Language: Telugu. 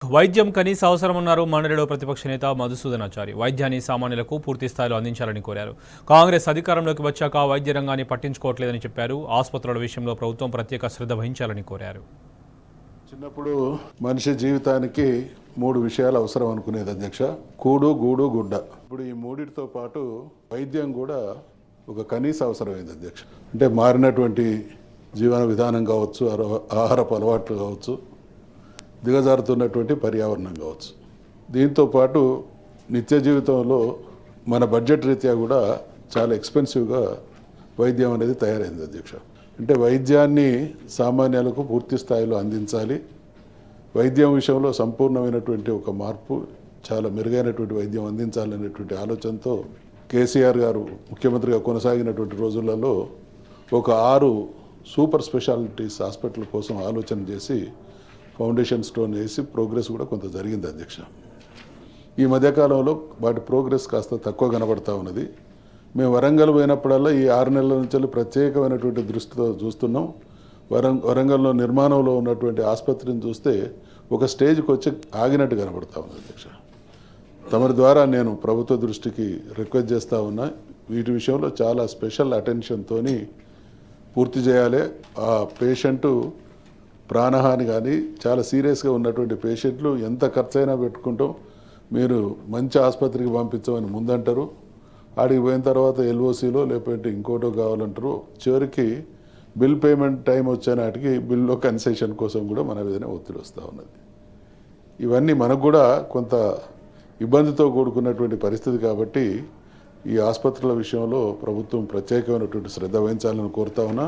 వైద్యం కనీస అవసరమన్నారు మండలిలో ప్రతిపక్ష నేత మధుసూదనాచారి. వైద్యాన్ని సామాన్యులకు పూర్తి స్థాయిలో అందించాలని కోరారు. కాంగ్రెస్ అధికారంలోకి వచ్చాక వైద్య రంగాన్ని పట్టించుకోవట్లేదని చెప్పారు. ఆసుపత్రుల విషయంలో ప్రభుత్వం ప్రత్యేక శ్రద్ధ వహించాలని కోరారు. చిన్నప్పుడు మనిషి జీవితానికి 3 విషయాలు అవసరం అనుకునేది అధ్యక్ష. కూడు, గూడు, గుడ్డ. ఇప్పుడు ఈ మూడిటితో పాటు వైద్యం కూడా ఒక కనీస అవసరమైంది అధ్యక్ష. అంటే మారినటువంటి జీవన విధానం కావచ్చు, ఆహారపు అలవాట్లు కావచ్చు, దిగజారుతున్నటువంటి పర్యావరణం కావచ్చు. దీంతోపాటు నిత్య జీవితంలో మన బడ్జెట్ రీత్యా కూడా చాలా ఎక్స్పెన్సివ్గా వైద్యం అనేది తయారైంది అధ్యక్ష. అంటే వైద్యాన్ని సామాన్యులకు పూర్తి స్థాయిలో అందించాలి. వైద్యం విషయంలో సంపూర్ణమైనటువంటి ఒక మార్పు, చాలా మెరుగైనటువంటి వైద్యం అందించాలనేటువంటి ఆలోచనతో కేసీఆర్ గారు ముఖ్యమంత్రిగా కొనసాగినటువంటి రోజులలో ఒక 6 సూపర్ స్పెషాలిటీస్ హాస్పిటల్ కోసం ఆలోచన చేసి ఫౌండేషన్ స్టోన్ వేసి ప్రోగ్రెస్ కూడా కొంత జరిగింది అధ్యక్ష. ఈ మధ్యకాలంలో వాటి ప్రోగ్రెస్ కాస్త తక్కువ కనబడతా ఉన్నది. మేము వరంగల్ పోయినప్పుడల్లా ఈ 6 నెలల నుంచి ప్రత్యేకమైనటువంటి దృష్టితో చూస్తున్నాం. వరంగల్లో నిర్మాణంలో ఉన్నటువంటి ఆసుపత్రిని చూస్తే ఒక స్టేజ్కి వచ్చి ఆగినట్టు కనబడతా ఉంది అధ్యక్ష. తమరి ద్వారా నేను ప్రభుత్వ దృష్టికి రిక్వెస్ట్ చేస్తూ ఉన్నా, వీటి విషయంలో చాలా స్పెషల్ అటెన్షన్తోని పూర్తి చేయాలి. ఆ పేషెంటు ప్రాణహాని కానీ చాలా సీరియస్గా ఉన్నటువంటి పేషెంట్లు ఎంత ఖర్చైనా పెట్టుకుంటాం, మీరు మంచి ఆసుపత్రికి పంపించమని ముందంటారు. ఆడికి పోయిన తర్వాత ఎల్ఓసీలో లేకపోతే ఇంకోటో కావాలంటారు. చివరికి బిల్ పేమెంట్ టైం వచ్చే నాటికి బిల్లో కన్సెషన్ కోసం కూడా మన మీదనే ఒత్తిడి వస్తూ ఉన్నది. ఇవన్నీ మనకు కూడా కొంత ఇబ్బందితో కూడుకున్నటువంటి పరిస్థితి కాబట్టి ఈ ఆసుపత్రుల విషయంలో ప్రభుత్వం ప్రత్యేకమైనటువంటి శ్రద్ధ వహించాలని కోరుతా ఉన్నా.